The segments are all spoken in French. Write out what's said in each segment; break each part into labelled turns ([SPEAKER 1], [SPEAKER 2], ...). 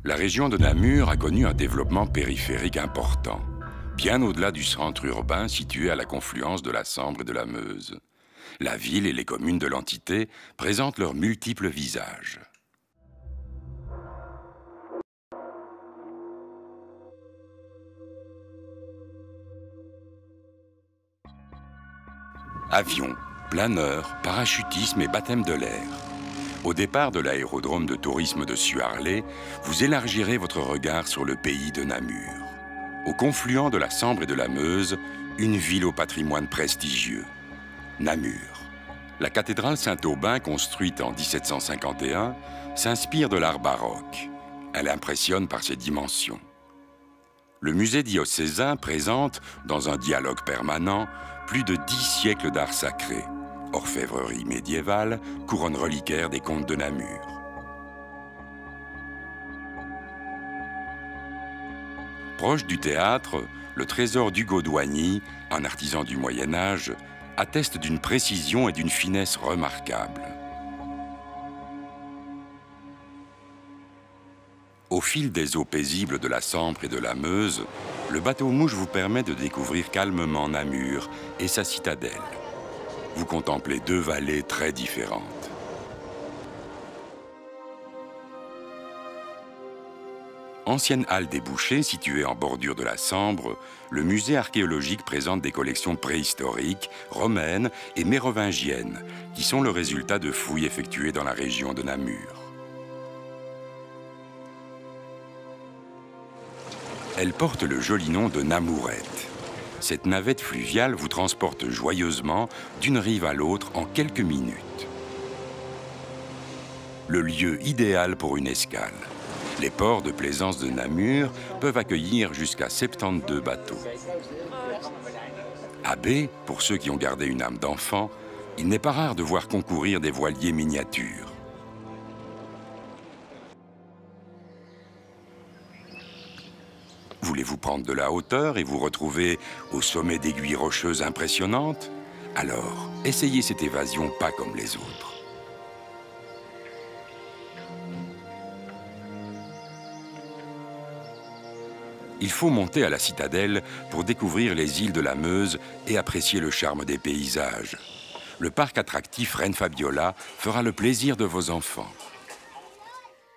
[SPEAKER 1] La région de Namur a connu un développement périphérique important, bien au-delà du centre urbain situé à la confluence de la Sambre et de la Meuse. La ville et les communes de l'entité présentent leurs multiples visages. Avions, planeurs, parachutisme et baptême de l'air. Au départ de l'aérodrome de tourisme de Suarlé, vous élargirez votre regard sur le pays de Namur. Au confluent de la Sambre et de la Meuse, une ville au patrimoine prestigieux, Namur. La cathédrale Saint-Aubin, construite en 1751, s'inspire de l'art baroque. Elle impressionne par ses dimensions. Le musée diocésain présente, dans un dialogue permanent, plus de 10 siècles d'art sacré, orfèvrerie médiévale, couronne reliquaire des comtes de Namur. Proche du théâtre, le trésor d'Hugo d'Oigny, un artisan du Moyen-Âge, atteste d'une précision et d'une finesse remarquables. Au fil des eaux paisibles de la Sambre et de la Meuse, le bateau-mouche vous permet de découvrir calmement Namur et sa citadelle. Vous contemplez deux vallées très différentes. Ancienne halle des bouchers située en bordure de la Sambre, le musée archéologique présente des collections préhistoriques, romaines et mérovingiennes, qui sont le résultat de fouilles effectuées dans la région de Namur. Elle porte le joli nom de Namourette. Cette navette fluviale vous transporte joyeusement d'une rive à l'autre en quelques minutes. Le lieu idéal pour une escale. Les ports de plaisance de Namur peuvent accueillir jusqu'à 72 bateaux. À baie, pour ceux qui ont gardé une âme d'enfant, il n'est pas rare de voir concourir des voiliers miniatures. Voulez-vous prendre de la hauteur et vous retrouver au sommet d'aiguilles rocheuses impressionnantes? Alors, essayez cette évasion pas comme les autres. Il faut monter à la citadelle pour découvrir les îles de la Meuse et apprécier le charme des paysages. Le parc attractif Reine Fabiola fera le plaisir de vos enfants.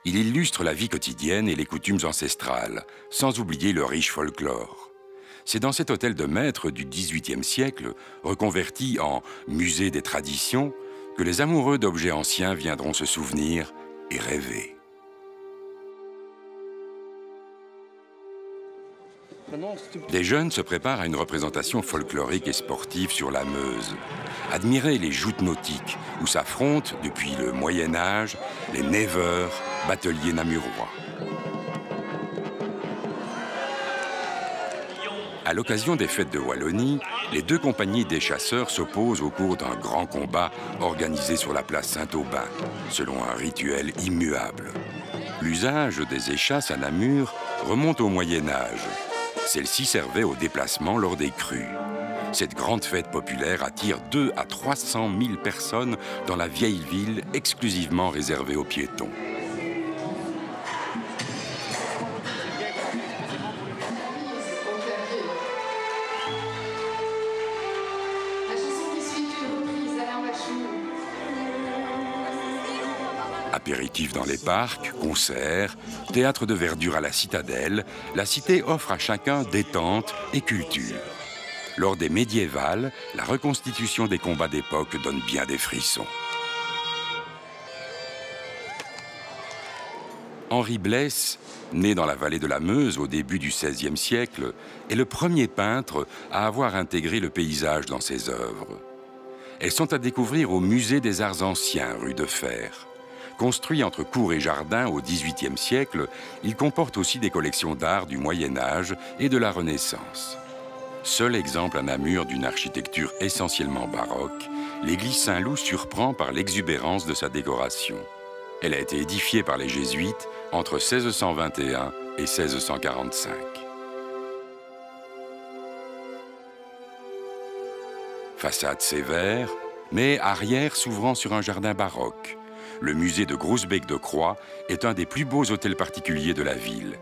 [SPEAKER 1] Il illustre la vie quotidienne et les coutumes ancestrales, sans oublier le riche folklore. C'est dans cet hôtel de maître du XVIIIe siècle, reconverti en musée des traditions, que les amoureux d'objets anciens viendront se souvenir et rêver. Des jeunes se préparent à une représentation folklorique et sportive sur la Meuse. Admirez les joutes nautiques, où s'affrontent, depuis le Moyen-Âge, les neveurs, bateliers namurois. À l'occasion des fêtes de Wallonie, les deux compagnies des chasseurs s'opposent au cours d'un grand combat organisé sur la place Saint-Aubin, selon un rituel immuable. L'usage des échasses à Namur remonte au Moyen-Âge. Celle-ci servait au déplacement lors des crues. Cette grande fête populaire attire 200 à 300 000 personnes dans la vieille ville exclusivement réservée aux piétons. Apéritifs dans les parcs, concerts, théâtre de verdure à la citadelle, la cité offre à chacun détente et culture. Lors des médiévales, la reconstitution des combats d'époque donne bien des frissons. Henri Blesse, né dans la vallée de la Meuse au début du XVIe siècle, est le premier peintre à avoir intégré le paysage dans ses œuvres. Elles sont à découvrir au Musée des Arts Anciens, rue de Fer. Construit entre cour et jardin au XVIIIe siècle, il comporte aussi des collections d'art du Moyen-Âge et de la Renaissance. Seul exemple à Namur d'une architecture essentiellement baroque, l'église Saint-Loup surprend par l'exubérance de sa décoration. Elle a été édifiée par les Jésuites entre 1621 et 1645. Façade sévère, mais arrière s'ouvrant sur un jardin baroque. le musée de Groesbeek-de-Croix est un des plus beaux hôtels particuliers de la ville.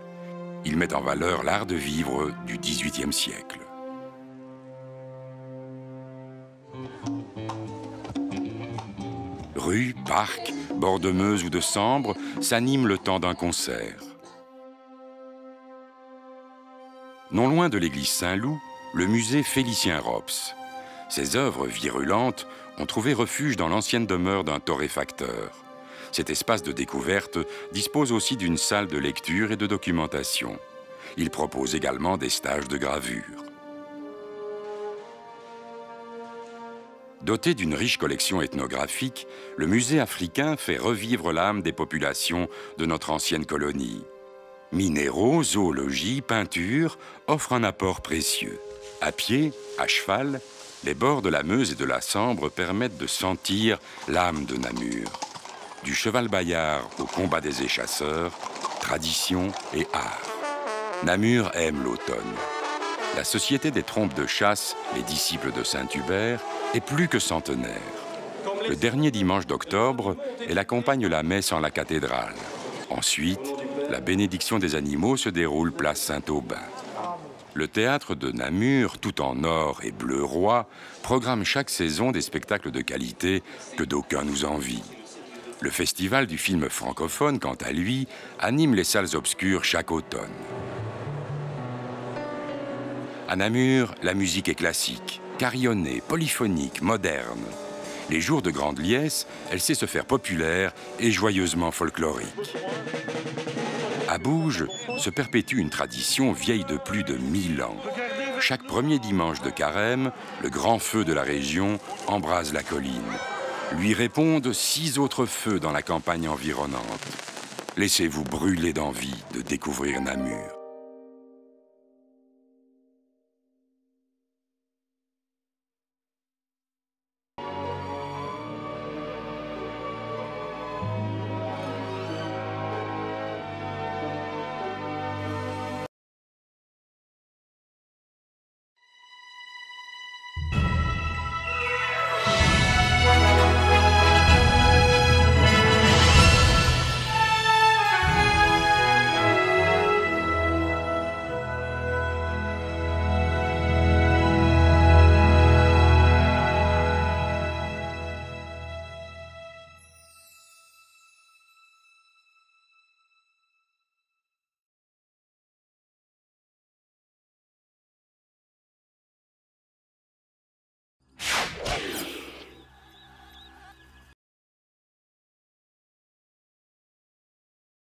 [SPEAKER 1] Il met en valeur l'art de vivre du XVIIIe siècle. Rues, parcs, bords de Meuse ou de Sambre s'animent le temps d'un concert. Non loin de l'église Saint-Loup, le musée Félicien Rops. Ses œuvres virulentes ont trouvé refuge dans l'ancienne demeure d'un torréfacteur. Cet espace de découverte dispose aussi d'une salle de lecture et de documentation. Il propose également des stages de gravure. Doté d'une riche collection ethnographique, le musée africain fait revivre l'âme des populations de notre ancienne colonie. Minéraux, zoologie, peinture offrent un apport précieux. À pied, à cheval, les bords de la Meuse et de la Sambre permettent de sentir l'âme de Namur. Du cheval bayard au combat des échasseurs, tradition et art. Namur aime l'automne. La Société des trompes de chasse, les disciples de Saint-Hubert, est plus que centenaire. Le dernier dimanche d'octobre, elle accompagne la messe en la cathédrale. Ensuite, la bénédiction des animaux se déroule place Saint-Aubin. Le théâtre de Namur, tout en or et bleu roi, programme chaque saison des spectacles de qualité que d'aucuns nous envient. Le festival du film francophone, quant à lui, anime les salles obscures chaque automne. À Namur, la musique est classique, carillonnée, polyphonique, moderne. Les jours de grande liesse, elle sait se faire populaire et joyeusement folklorique. À Bouges se perpétue une tradition vieille de plus de 1000 ans. Chaque premier dimanche de carême, le grand feu de la région embrase la colline. Lui répondent 6 autres feux dans la campagne environnante. Laissez-vous brûler d'envie de découvrir Namur.